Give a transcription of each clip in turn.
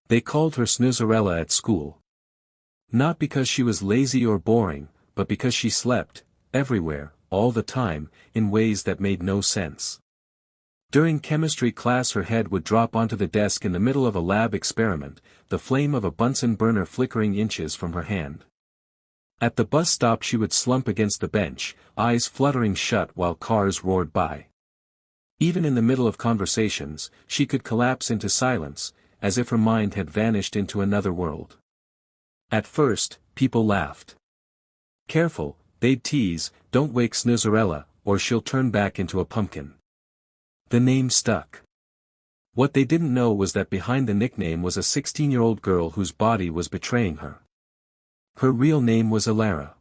They called her Snoozarella at school. Not because she was lazy or boring, but because she slept, everywhere, all the time, in ways that made no sense. During chemistry class her head would drop onto the desk in the middle of a lab experiment, the flame of a Bunsen burner flickering inches from her hand. At the bus stop she would slump against the bench, eyes fluttering shut while cars roared by. Even in the middle of conversations, she could collapse into silence, as if her mind had vanished into another world. At first, people laughed. "Careful," they'd tease, "don't wake Snoozarella, or she'll turn back into a pumpkin." The name stuck. What they didn't know was that behind the nickname was a 16-year-old girl whose body was betraying her. Her real name was Elara.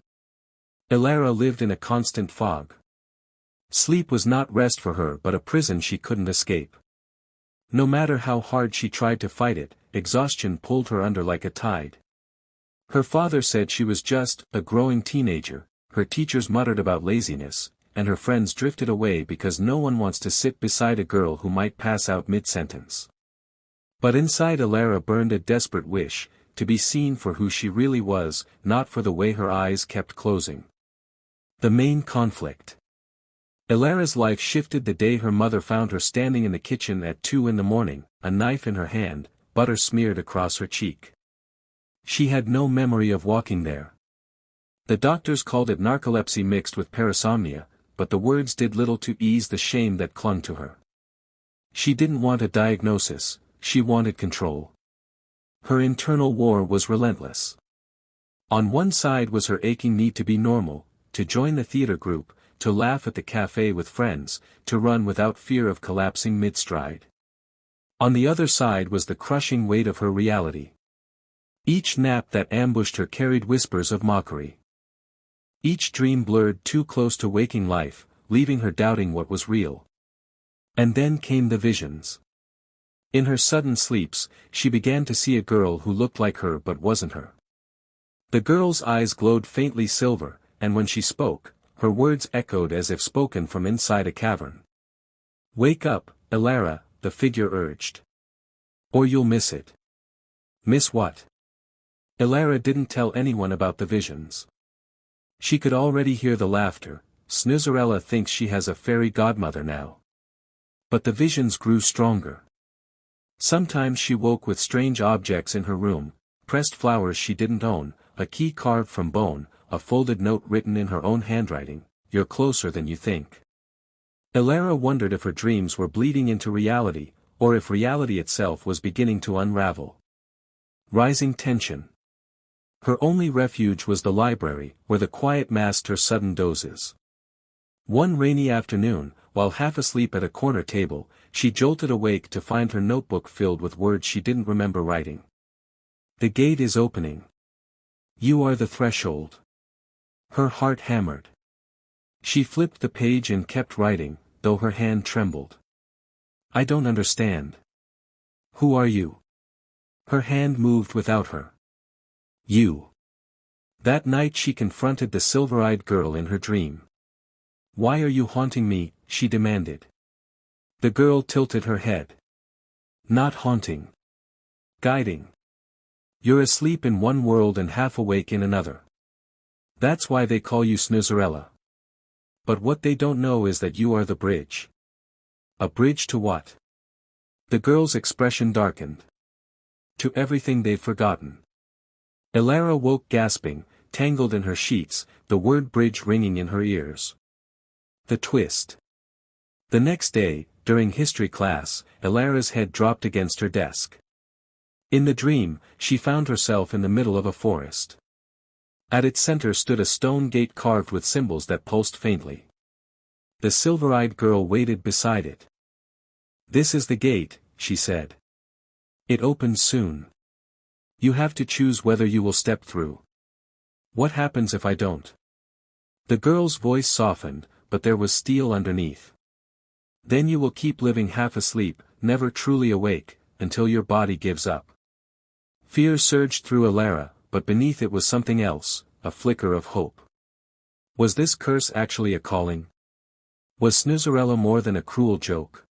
Elara lived in a constant fog. Sleep was not rest for her but a prison she couldn't escape. No matter how hard she tried to fight it, exhaustion pulled her under like a tide. Her father said she was just a growing teenager, her teachers muttered about laziness, and her friends drifted away because no one wants to sit beside a girl who might pass out mid-sentence. But inside Elara burned a desperate wish, to be seen for who she really was, not for the way her eyes kept closing. The main conflict. Elara's life shifted the day her mother found her standing in the kitchen at 2 a.m, a knife in her hand, butter smeared across her cheek. She had no memory of walking there. The doctors called it narcolepsy mixed with parasomnia, but the words did little to ease the shame that clung to her. She didn't want a diagnosis, she wanted control. Her internal war was relentless. On one side was her aching need to be normal, to join the theater group, to laugh at the cafe with friends, to run without fear of collapsing mid-stride. On the other side was the crushing weight of her reality. Each nap that ambushed her carried whispers of mockery. Each dream blurred too close to waking life, leaving her doubting what was real. And then came the visions. In her sudden sleeps, she began to see a girl who looked like her but wasn't her. The girl's eyes glowed faintly silver, and when she spoke, her words echoed as if spoken from inside a cavern. "Wake up, Elara," the figure urged. "Or you'll miss it." "Miss what?" Elara didn't tell anyone about the visions. She could already hear the laughter. Snoozarella thinks she has a fairy godmother now. But the visions grew stronger. Sometimes she woke with strange objects in her room, pressed flowers she didn't own, a key carved from bone, a folded note written in her own handwriting, "You're closer than you think." Elara wondered if her dreams were bleeding into reality, or if reality itself was beginning to unravel. Rising tension. Her only refuge was the library, where the quiet masked her sudden dozes. One rainy afternoon, while half asleep at a corner table, she jolted awake to find her notebook filled with words she didn't remember writing. "The gate is opening. You are the threshold." Her heart hammered. She flipped the page and kept writing, though her hand trembled. "I don't understand." "Who are you?" Her hand moved without her. "You." That night she confronted the silver-eyed girl in her dream. "Why are you haunting me?" she demanded. The girl tilted her head. "Not haunting. Guiding. You're asleep in one world and half awake in another. That's why they call you Snoozarella. But what they don't know is that you are the bridge." "A bridge to what?" The girl's expression darkened. "To everything they've forgotten." Elara woke gasping, tangled in her sheets, the word bridge ringing in her ears. The twist. The next day, during history class, Elara's head dropped against her desk. In the dream, she found herself in the middle of a forest. At its center stood a stone gate carved with symbols that pulsed faintly. The silver-eyed girl waited beside it. "This is the gate," she said. "It opens soon. You have to choose whether you will step through." "What happens if I don't?" The girl's voice softened, but there was steel underneath. "Then you will keep living half asleep, never truly awake, until your body gives up." Fear surged through Elara, but beneath it was something else, a flicker of hope. Was this curse actually a calling? Was Snoozarella more than a cruel joke?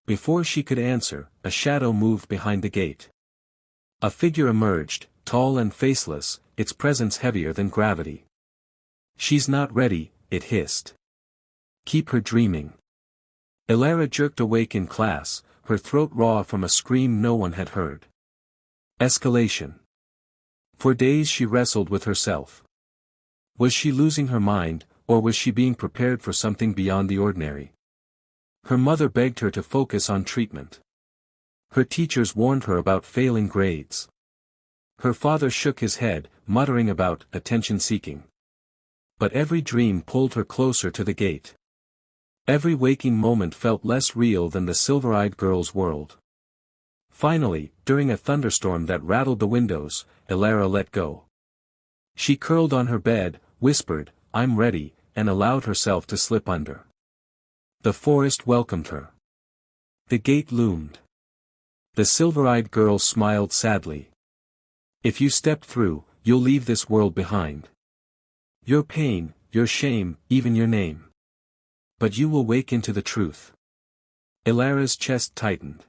Before she could answer, a shadow moved behind the gate. A figure emerged, tall and faceless, its presence heavier than gravity. "She's not ready," it hissed. "Keep her dreaming." Elara jerked awake in class, her throat raw from a scream no one had heard. Escalation. For days she wrestled with herself. Was she losing her mind, or was she being prepared for something beyond the ordinary? Her mother begged her to focus on treatment. Her teachers warned her about failing grades. Her father shook his head, muttering about attention-seeking. But every dream pulled her closer to the gate. Every waking moment felt less real than the silver-eyed girl's world. Finally, during a thunderstorm that rattled the windows, Elara let go. She curled on her bed, whispered, "I'm ready," and allowed herself to slip under. The forest welcomed her. The gate loomed. The silver-eyed girl smiled sadly. "If you step through, you'll leave this world behind. Your pain, your shame, even your name. But you will wake into the truth." Elara's chest tightened.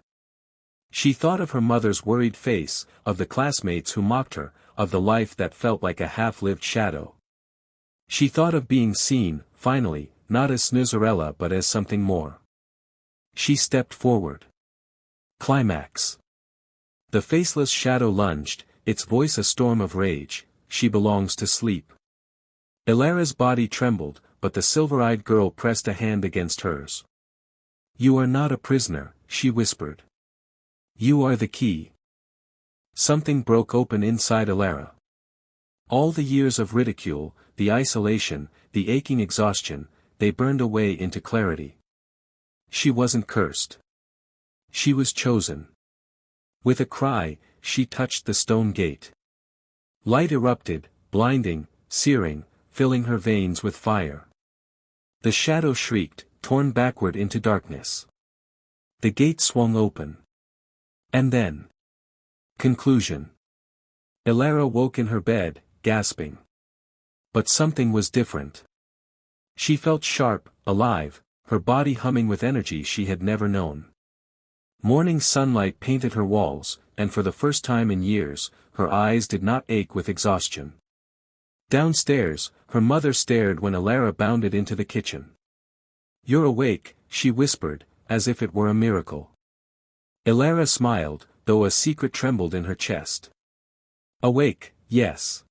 She thought of her mother's worried face, of the classmates who mocked her, of the life that felt like a half-lived shadow. She thought of being seen, finally, not as Snoozarella but as something more. She stepped forward. Climax. The faceless shadow lunged, its voice a storm of rage. "She belongs to sleep." Elara's body trembled, but the silver-eyed girl pressed a hand against hers. "You are not a prisoner," she whispered. "You are the key." Something broke open inside Elara. All the years of ridicule, the isolation, the aching exhaustion, they burned away into clarity. She wasn't cursed. She was chosen. With a cry, she touched the stone gate. Light erupted, blinding, searing, filling her veins with fire. The shadow shrieked, torn backward into darkness. The gate swung open. And then. Conclusion. Elara woke in her bed, gasping. But something was different. She felt sharp, alive, her body humming with energy she had never known. Morning sunlight painted her walls, and for the first time in years, her eyes did not ache with exhaustion. Downstairs, her mother stared when Elara bounded into the kitchen. "You're awake," she whispered, as if it were a miracle. Elara smiled, though a secret trembled in her chest. Awake, yes.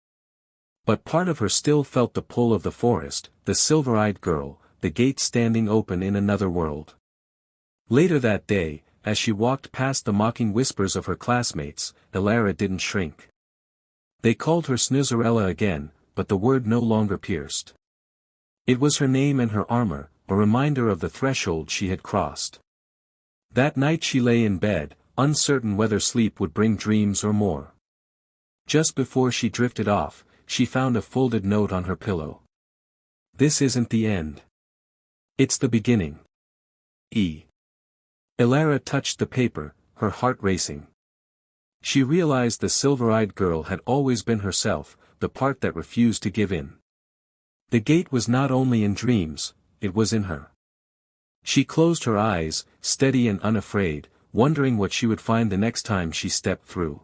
But part of her still felt the pull of the forest, the silver-eyed girl, the gate standing open in another world. Later that day, as she walked past the mocking whispers of her classmates, Elara didn't shrink. They called her Snoozarella again, but the word no longer pierced. It was her name and her armor, a reminder of the threshold she had crossed. That night she lay in bed, uncertain whether sleep would bring dreams or more. Just before she drifted off, she found a folded note on her pillow. "This isn't the end. It's the beginning. E." Elara touched the paper, her heart racing. She realized the silver-eyed girl had always been herself, the part that refused to give in. The gate was not only in dreams, it was in her. She closed her eyes, steady and unafraid, wondering what she would find the next time she stepped through.